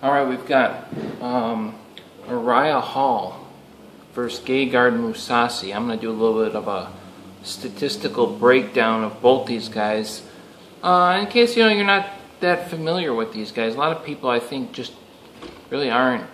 Alright, we've got Uriah Hall versus Gegard Mousasi. I'm going to do a little bit of a statistical breakdown of both these guys. In case you're not that familiar with these guys. A lot of people, I think, just really aren't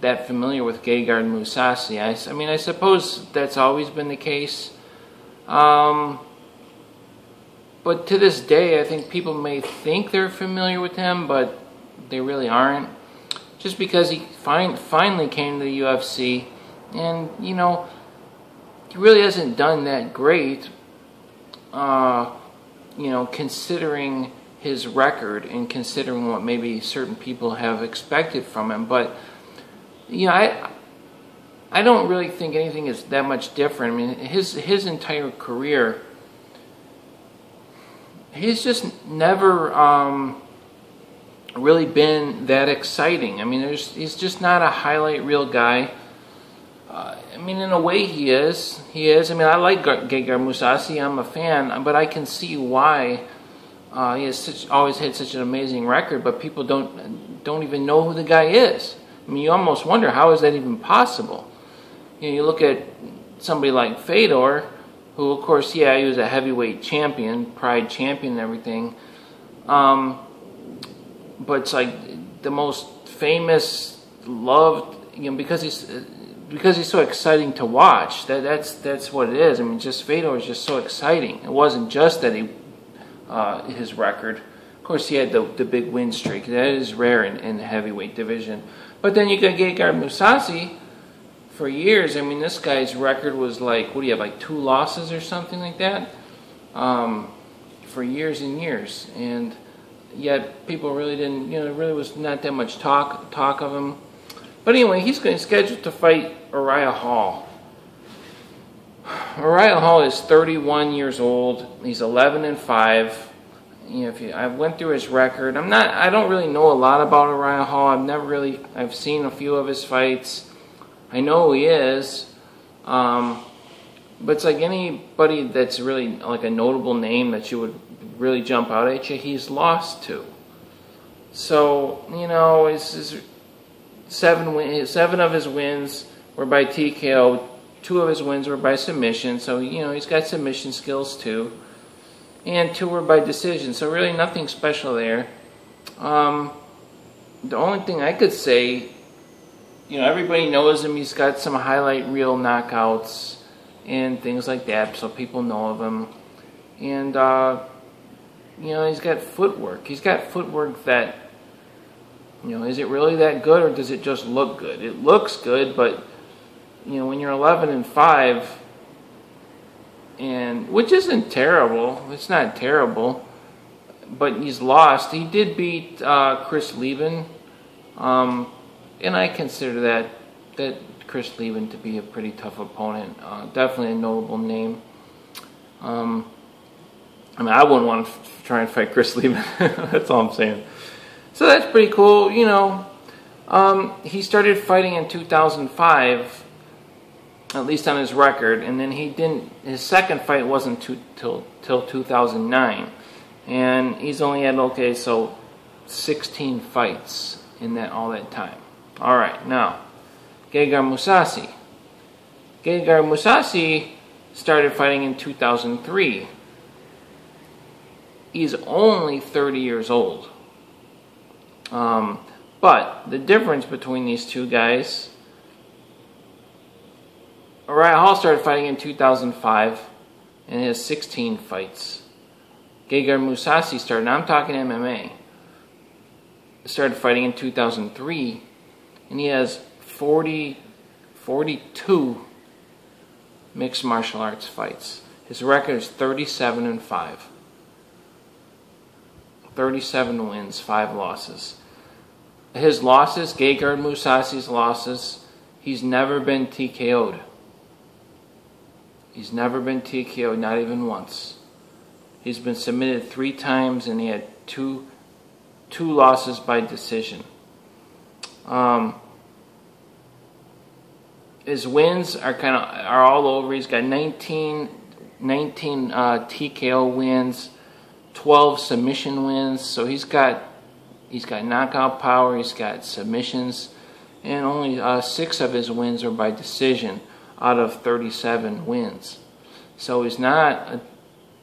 that familiar with Gegard Mousasi. I mean, I suppose that's always been the case. But to this day, I think people may think they're familiar with him, but they really aren't. Just because he finally came to the UFC, and he really hasn't done that great. Considering his record and considering what maybe certain people have expected from him, but I don't really think anything is that much different. I mean, his entire career, he's just never really been that exciting. I mean, he's just not a highlight reel guy. I mean, in a way, he is. I mean, I like Gegard Mousasi. I'm a fan, but I can see why he has always had such an amazing record. But people don't even know who the guy is. I mean, you almost wonder, how is that even possible? You look at somebody like Fedor, who, of course, he was a heavyweight champion, Pride champion, and everything. But it's like the most famous, loved, because he's so exciting to watch. That's what it is. I mean, just Fedor is just so exciting. It wasn't just that his record. Of course, he had the big win streak. That is rare in the heavyweight division. But then you got Gegard Mousasi for years. I mean, this guy's record was like, what do you have, like 2 losses or something like that? For years and years. And yet people really didn't, there really was not that much talk of him. But anyway, he's scheduled to fight Uriah Hall. Uriah Hall is 31 years old. He's 11-5. I went through his record. I don't really know a lot about Uriah Hall. I've seen a few of his fights. I know who he is. But it's like anybody that's really like a notable name that you would really jump out at you, he's lost to. So, his 7 of his wins were by TKO. 2 of his wins were by submission. So, he's got submission skills too. And 2 were by decision. So really nothing special there. The only thing I could say, everybody knows him. He's got some highlight reel knockouts and things like that. So people know of him. And, he's got footwork. He's got footwork that, is it really that good, or does it just look good? It looks good, but, when you're 11-5, and which isn't terrible. It's not terrible, but he's lost. He did beat Chris Leben, and I consider that Chris Leben to be a pretty tough opponent. Definitely a notable name. I mean, I wouldn't want to try and fight Chris Leben. That's all I'm saying. So that's pretty cool. He started fighting in 2005. At least on his record, and then his second fight wasn't till 2009, and he's only had 16 fights in all that time. All right, now Gegard Mousasi. Gegard Mousasi started fighting in 2003. He's only 30 years old, but the difference between these two guys. Uriah Hall started fighting in 2005 and has 16 fights. Gegard Mousasi started, now I'm talking MMA, started fighting in 2003 and he has 42 mixed martial arts fights. His record is 37-5. 37 wins, 5 losses. His losses, Gegard Mousasi's losses, he's never been TKO'd. He's never been TKO'd, not even once. He's been submitted 3 times, and he had two losses by decision. His wins are all over. He's got 19 TKO wins, 12 submission wins. So he's got He's got knockout power. He's got submissions, and only 6 of his wins are by decision out of 37 wins. So he's not.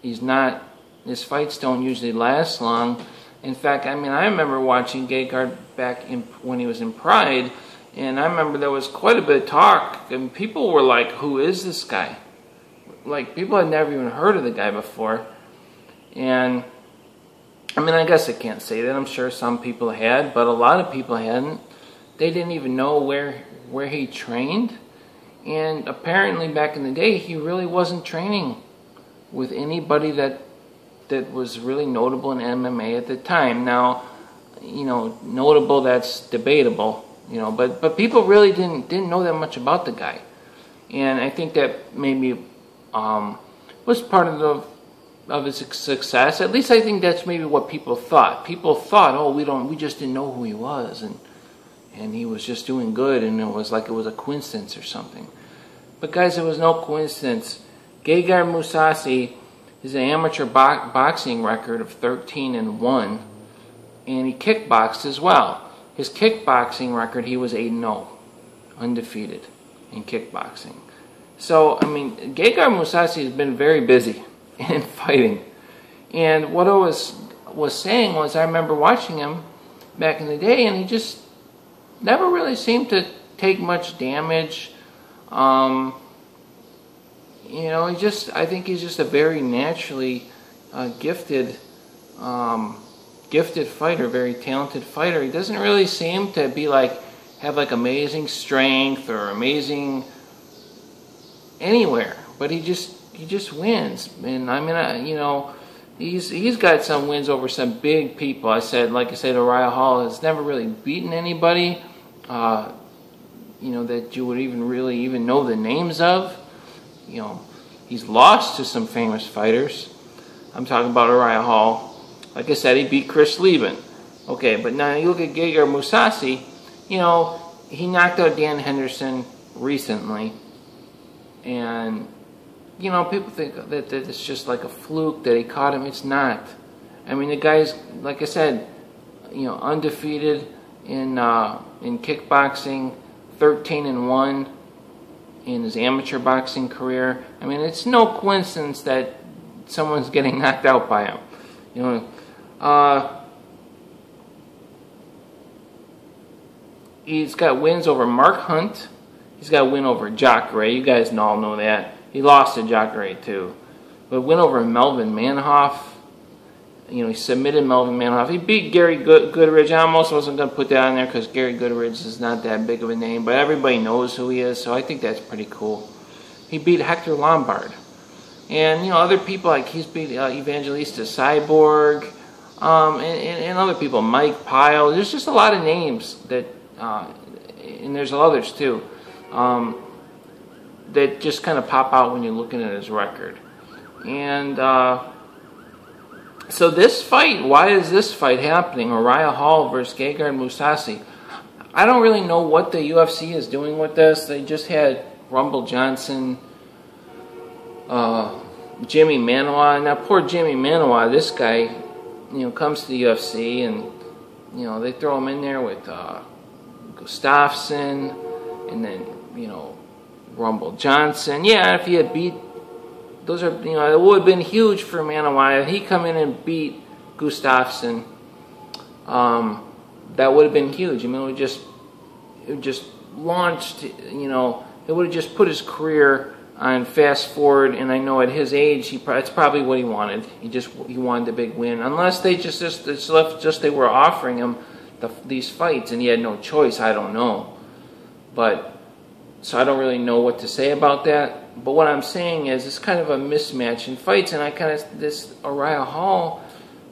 His fights don't usually last long. In fact, I mean, I remember watching Gegard back when he was in Pride, and I remember there was quite a bit of talk, and people were like, "Who is this guy?" Like, people had never even heard of the guy before. And I mean, I guess I can't say that. I'm sure some people had, but a lot of people hadn't. They didn't even know where he trained. And apparently back in the day, he really wasn't training with anybody that was really notable in MMA at the time. Now, you know, notable, that's debatable, you know, but people really didn't know that much about the guy. And I think that maybe was part of his success. At least I think that's maybe what people thought. People thought, oh, we just didn't know who he was, and he was just doing good, and it was like it was a coincidence or something. But guys, it was no coincidence. Gegard Mousasi is an amateur boxing record of 13-1, and he kickboxed as well. His kickboxing record, he was 8-0, undefeated in kickboxing. So, I mean, Gegard Mousasi has been very busy in fighting. And what I was saying was, I remember watching him back in the day, and he just never really seemed to take much damage. You know, I think he's just a very naturally gifted fighter, very talented fighter. He doesn't really seem to be have amazing strength or amazing anywhere, but he just wins. And I mean, you know, he's got some wins over some big people. Like I said, Uriah Hall has never really beaten anybody, you know, that you would even know the names of. You know, he's lost to some famous fighters. I'm talking about Uriah Hall. Like I said, he beat Chris Lieben. Okay, but now you look at Gegard Mousasi, you know, he knocked out Dan Henderson recently. And, you know, people think that it's just like a fluke that he caught him. It's not. I mean, the guy's, like I said, you know, undefeated in kickboxing, 13-1 in his amateur boxing career. I mean, it's no coincidence that someone's getting knocked out by him. You know, he's got wins over Mark Hunt. He's got a win over Jacare. You guys all know that. He lost to Jacare too. But win over Melvin Manhoff. You know, he submitted Melvin Manhoff. He beat Gary Goodridge. I almost wasn't going to put that on there because Gary Goodridge is not that big of a name, but everybody knows who he is, so I think that's pretty cool. He beat Hector Lombard. And, you know, other people, like he's beat Evangelista Cyborg, and other people, Mike Pyle. There's just a lot of names that, and there's others too, that just kind of pop out when you're looking at his record. And so this fight, why is this fight happening? Uriah Hall versus Gegard Mousasi. I don't really know what the UFC is doing with this. They just had Rumble Johnson, Jimmy Manoa. Now, poor Jimmy Manoa, this guy, you know, comes to the UFC, and, you know, they throw him in there with Gustafsson, and then, you know, Rumble Johnson. Yeah, if he had beat, those are, you know, it would have been huge for Manoa. If he come in and beat Gustafsson, that would have been huge. I mean, it would just launched, you know, it would have just put his career on fast forward. And I know at his age, it's probably what he wanted. He wanted a big win. Unless they they were offering him these fights and he had no choice. I don't know, but so I don't really know what to say about that. But what I'm saying is it's kind of a mismatch in fights, and this Uriah Hall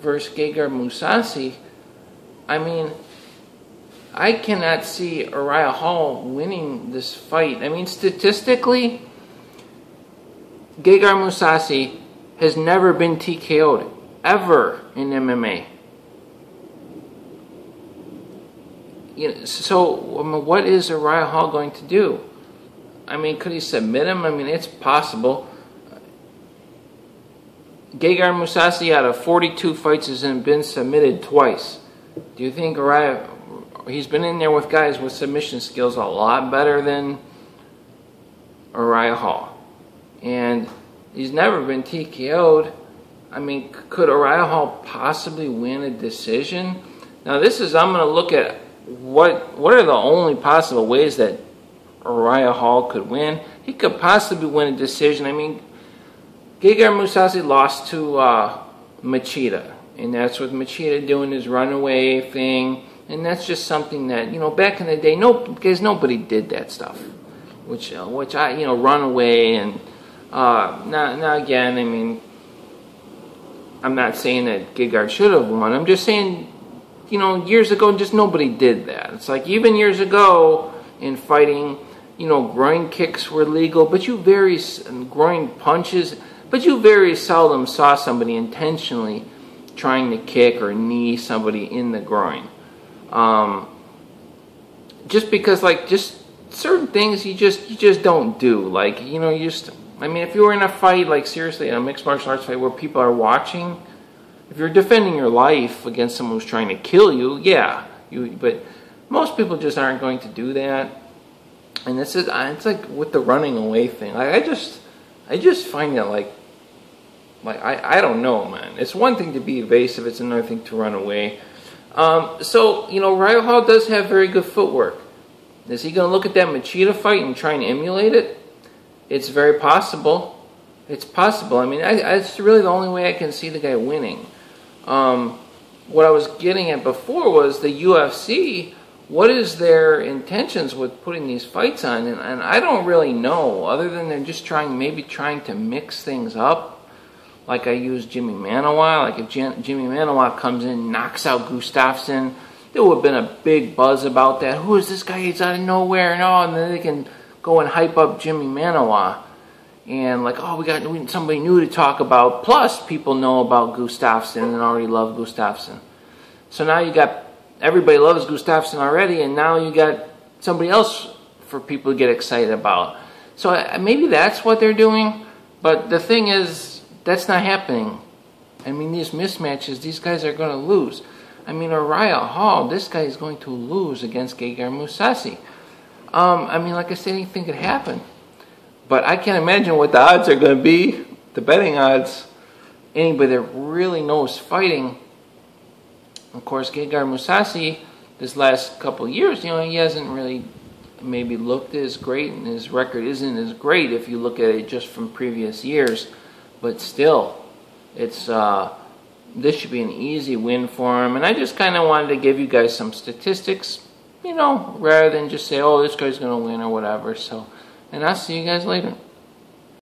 versus Gegard Mousasi. I mean, I cannot see Uriah Hall winning this fight. I mean, statistically, Gegard Mousasi has never been TKO'd ever in MMA. You know, so I mean, what is Uriah Hall going to do? I mean, could he submit him? I mean, it's possible. Gegard Mousasi, out of 42 fights, has been submitted twice. Do you think Uriah, he's been in there with guys with submission skills a lot better than Uriah Hall. And he's never been TKO'd. I mean, could Uriah Hall possibly win a decision? Now this is, I'm going to look at what are the only possible ways that Uriah Hall could win. He could possibly win a decision. I mean, Gegard Mousasi lost to Machida. And that's with Machida doing his runaway thing. And that's just something that, you know, back in the day, because nobody did that stuff. Which I, you know, runaway and, now again, I mean, I'm not saying that Gegard should have won. I'm just saying, you know, years ago, just nobody did that. It's like even years ago in fighting, you know, groin kicks were legal, but groin punches, but you very seldom saw somebody intentionally trying to kick or knee somebody in the groin. Just because, like, just certain things you just don't do. Like, you know, I mean, if you were in a fight, like seriously, a mixed martial arts fight where people are watching, if you're defending your life against someone who's trying to kill you, yeah, but most people just aren't going to do that. And it's like with the running away thing. Like, I just find that like I don't know, man. It's one thing to be evasive; it's another thing to run away. So you know, Uriah Hall does have very good footwork. Is he going to look at that Machida fight and try and emulate it? It's very possible. It's possible. I mean, it's really the only way I can see the guy winning. What I was getting at before was the UFC. What is their intentions with putting these fights on? And I don't really know, other than they're just maybe trying to mix things up. Like I used Jimmy Manawa. Like if Jimmy Manawa comes in, knocks out Gustafsson, there would have been a big buzz about that. Who is this guy? He's out of nowhere. And then they can go and hype up Jimmy Manawa. And like, oh, we got somebody new to talk about. Plus, people know about Gustafsson and already love Gustafsson. So now you got, everybody loves Gustafsson already, and now you got somebody else for people to get excited about. So maybe that's what they're doing. But the thing is, that's not happening. I mean, these mismatches, these guys are going to lose. I mean, Uriah Hall, this guy is going to lose against Gegard Mousasi. I mean, like I said, anything could happen. But I can't imagine what the odds are going to be, the betting odds. Anybody that really knows fighting. Of course, Gegard Mousasi, this last couple of years, you know, he hasn't really maybe looked as great, and his record isn't as great if you look at it just from previous years. But still, it's this should be an easy win for him. And I just kind of wanted to give you guys some statistics, you know, rather than just say, oh, this guy's going to win or whatever. So, and I'll see you guys later.